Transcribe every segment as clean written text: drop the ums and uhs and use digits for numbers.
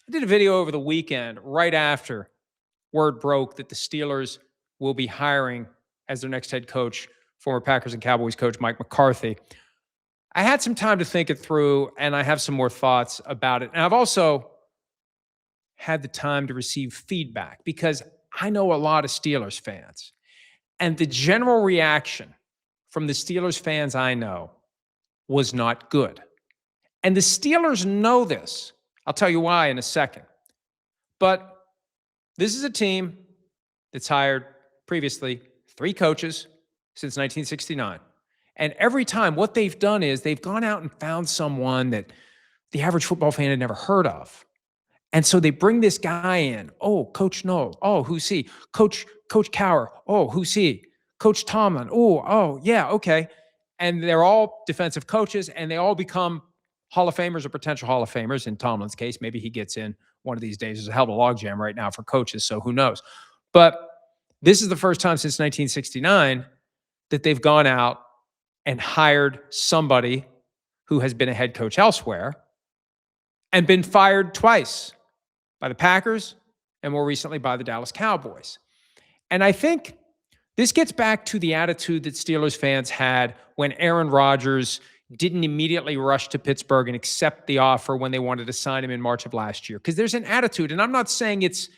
I did a video over the weekend right after word broke that the Steelers will be hiring as their next head coach former Packers and Cowboys coach Mike McCarthy. I had some time to think it through, and I have some more thoughts about it. And I've also had the time to receive feedback because I know a lot of Steelers fans. And the general reaction from the Steelers fans I know was not good. And the Steelers know this. I'll tell you why in a second. But this is a team that's hired previously 3 coaches since 1969. And every time what they've done is they've gone out and found someone that the average football fan had never heard of. And so they bring this guy in. Oh, Coach Knoll. Oh, who's he? Coach Cowher. Oh, who's he? Coach Tomlin. Oh, yeah, okay. And they're all defensive coaches, and they all become Hall of Famers or potential Hall of Famers. In Tomlin's case, maybe he gets in one of these days. There's a hell of a logjam right now for coaches, so who knows? But this is the first time since 1969 that they've gone out and hired somebody who has been a head coach elsewhere and been fired twice by the Packers and more recently by the Dallas Cowboys. And I think this gets back to the attitude that Steelers fans had when Aaron Rodgers didn't immediately rush to Pittsburgh and accept the offer when they wanted to sign him in March of last year. Because there's an attitude, and I'm not saying it's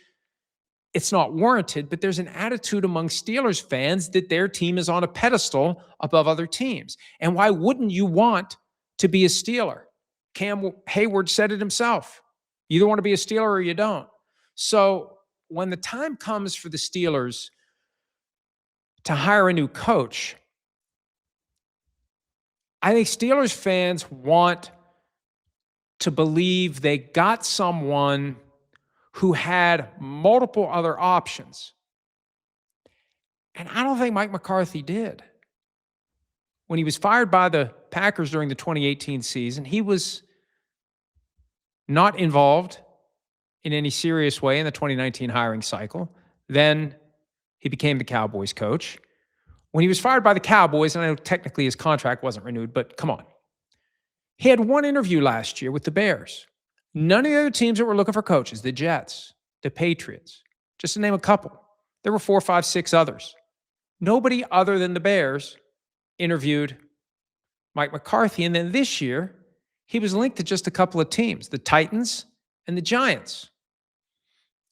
not warranted, but there's an attitude among Steelers fans that their team is on a pedestal above other teams. And why wouldn't you want to be a Steeler? Cam Hayward said it himself. You either want to be a Steeler or you don't. So when the time comes for the Steelers to hire a new coach, I think Steelers fans want to believe they got someone who had multiple other options. And I don't think Mike McCarthy did. When he was fired by the Packers during the 2018 season, he was not involved in any serious way in the 2019 hiring cycle. Then he became the Cowboys coach. When he was fired by the Cowboys, and I know technically his contract wasn't renewed, but come on. He had one interview last year with the Bears. None of the other teams that were looking for coaches, the Jets, the Patriots, just to name a couple. There were 4, 5, 6 others. Nobody other than the Bears interviewed Mike McCarthy. And then this year, he was linked to just a couple of teams, the Titans and the Giants.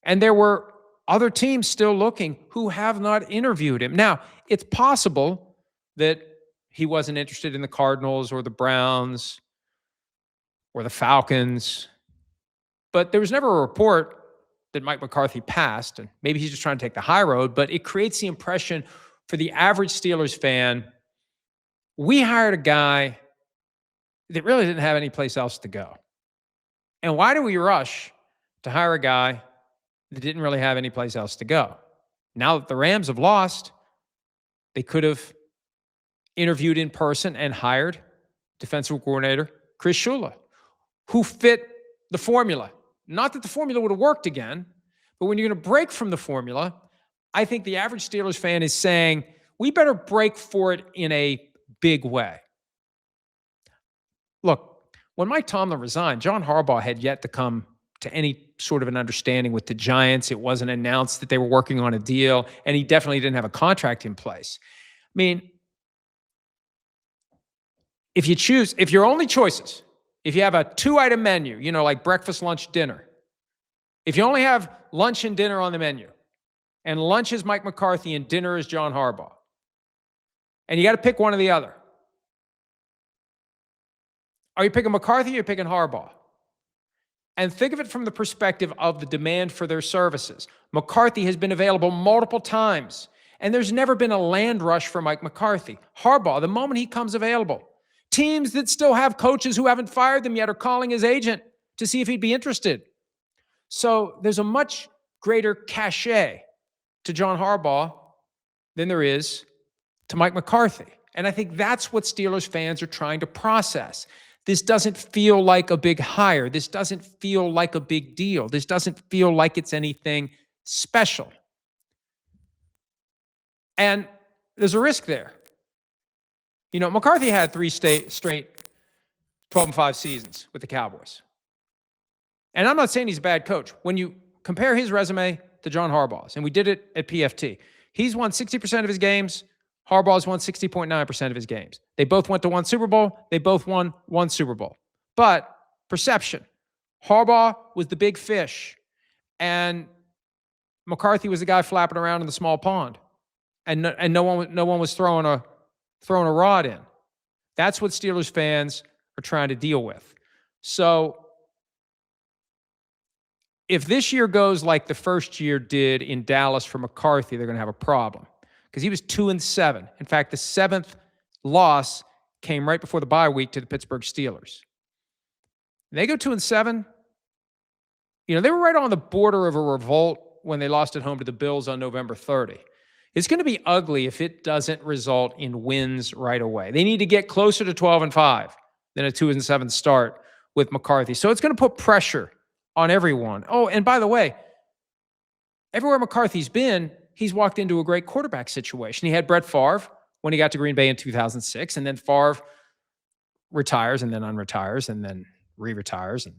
And there were other teams still looking who have not interviewed him. Now, it's possible that he wasn't interested in the Cardinals or the Browns or the Falcons. But there was never a report that Mike McCarthy passed, and maybe he's just trying to take the high road, but it creates the impression for the average Steelers fan, we hired a guy that really didn't have any place else to go. And why do we rush to hire a guy that didn't really have any place else to go? Now that the Rams have lost, they could have interviewed in person and hired defensive coordinator Chris Shula, who fit the formula. Not that the formula would have worked again, but when you're going to break from the formula, I think the average Steelers fan is saying, we better break for it in a big way. Look, when Mike Tomlin resigned, John Harbaugh had yet to come to any sort of an understanding with the Giants. It wasn't announced that they were working on a deal, and he definitely didn't have a contract in place. I mean, if your only choices, if you have a 2-item menu, like breakfast, lunch, dinner, if you only have lunch and dinner on the menu, and lunch is Mike McCarthy and dinner is John Harbaugh, and you got to pick one or the other, are you picking McCarthy or are you picking Harbaugh? And think of it from the perspective of the demand for their services. McCarthy has been available multiple times, and there's never been a land rush for Mike McCarthy. Harbaugh, the moment he comes available, teams that still have coaches who haven't fired them yet are calling his agent to see if he'd be interested. So there's a much greater cachet to John Harbaugh than there is to Mike McCarthy. And I think that's what Steelers fans are trying to process. This doesn't feel like a big hire. This doesn't feel like a big deal. This doesn't feel like it's anything special. And there's a risk there. McCarthy had 3 straight 12-5 seasons with the Cowboys. And I'm not saying he's a bad coach. When you compare his resume to John Harbaugh's, and we did it at PFT, he's won 60% of his games. Harbaugh's won 60.9% of his games. They both went to one Super Bowl. They both won one Super Bowl. But perception, Harbaugh was the big fish, and McCarthy was the guy flapping around in the small pond, and no one was throwing a rod in. That's what Steelers fans are trying to deal with. So if this year goes like the first year did in Dallas for McCarthy, they're going to have a problem because he was 2-7. In fact, the 7th loss came right before the bye week to the Pittsburgh Steelers. They go 2-7. They were right on the border of a revolt when they lost at home to the Bills on November 30. It's going to be ugly if it doesn't result in wins right away. They need to get closer to 12-5 than a 2-7 start with McCarthy. So it's going to put pressure on everyone. Oh, and by the way, everywhere McCarthy's been, he's walked into a great quarterback situation. He had Brett Favre when he got to Green Bay in 2006, and then Favre retires and then unretires and then re-retires, and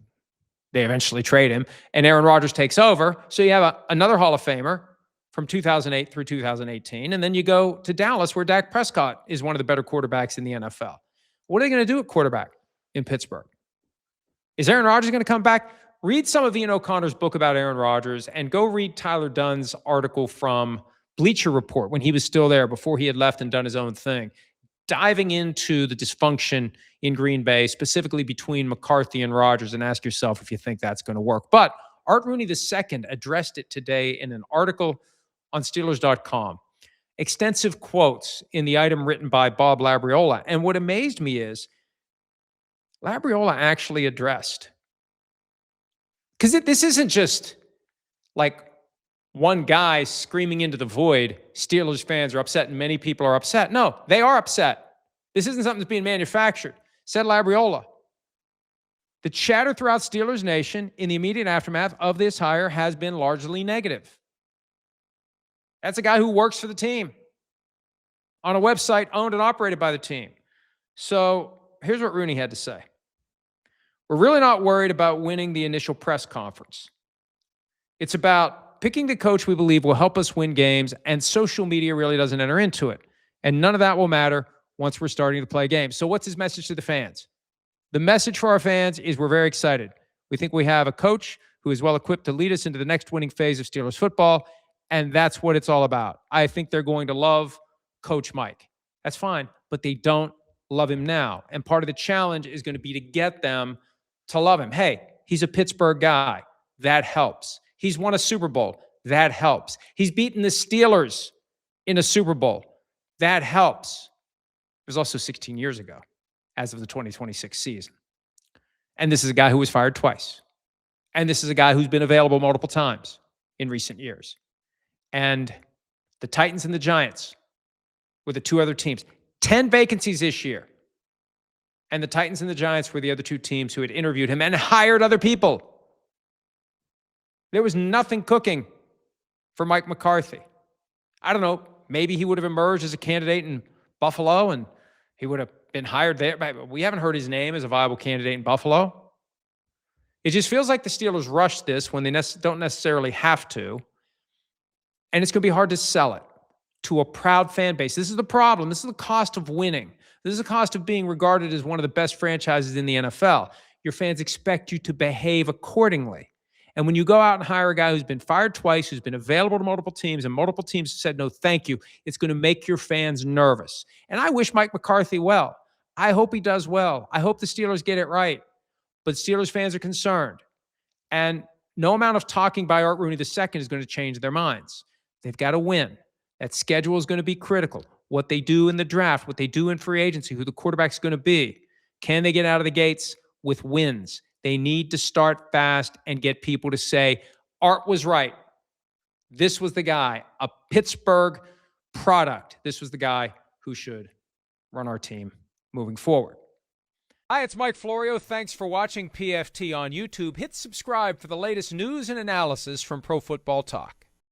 they eventually trade him, and Aaron Rodgers takes over. So you have another Hall of Famer from 2008 through 2018, and then you go to Dallas where Dak Prescott is one of the better quarterbacks in the NFL. What are they going to do at quarterback in Pittsburgh? Is Aaron Rodgers going to come back? Read some of Ian O'Connor's book about Aaron Rodgers and go read Tyler Dunn's article from Bleacher Report when he was still there before he had left and done his own thing, diving into the dysfunction in Green Bay, specifically between McCarthy and Rodgers, and ask yourself if you think that's going to work. But Art Rooney II addressed it today in an article on Steelers.com. Extensive quotes in the item written by Bob Labriola. And what amazed me is Labriola actually addressed, because this isn't just like one guy screaming into the void, Steelers fans are upset and many people are upset. No, they are upset. This isn't something that's being manufactured. Said Labriola, the chatter throughout Steelers Nation in the immediate aftermath of this hire has been largely negative. That's a guy who works for the team on a website owned and operated by the team. So here's what Rooney had to say. We're really not worried about winning the initial press conference. It's about picking the coach we believe will help us win games, and social media really doesn't enter into it. And none of that will matter once we're starting to play games. So what's his message to the fans? The message for our fans is we're very excited. We think we have a coach who is well equipped to lead us into the next winning phase of Steelers football, and that's what it's all about. I think they're going to love Coach Mike. That's fine, but they don't love him now. And part of the challenge is going to be to get them to love him. Hey, he's a Pittsburgh guy. That helps. He's won a Super Bowl. That helps. He's beaten the Steelers in a Super Bowl. That helps. It was also 16 years ago, as of the 2026 season. And this is a guy who was fired twice. And this is a guy who's been available multiple times in recent years. And the Titans and the Giants were the two other teams. 10 vacancies this year. And the Titans and the Giants were the other two teams who had interviewed him and hired other people. There was nothing cooking for Mike McCarthy. I don't know, maybe he would have emerged as a candidate in Buffalo and he would have been hired there. But we haven't heard his name as a viable candidate in Buffalo. It just feels like the Steelers rushed this when they don't necessarily have to. And it's going to be hard to sell it to a proud fan base. This is the problem. This is the cost of winning. This is the cost of being regarded as one of the best franchises in the NFL. Your fans expect you to behave accordingly. And when you go out and hire a guy who's been fired twice, who's been available to multiple teams, and multiple teams have said, no, thank you, it's going to make your fans nervous. And I wish Mike McCarthy well. I hope he does well. I hope the Steelers get it right. But Steelers fans are concerned. And no amount of talking by Art Rooney II is going to change their minds. They've got to win. That schedule is going to be critical. What they do in the draft, what they do in free agency, who the quarterback's going to be. Can they get out of the gates with wins? They need to start fast and get people to say, Art was right. This was the guy, a Pittsburgh product. This was the guy who should run our team moving forward. Hi, it's Mike Florio. Thanks for watching PFT on YouTube. Hit subscribe for the latest news and analysis from Pro Football Talk.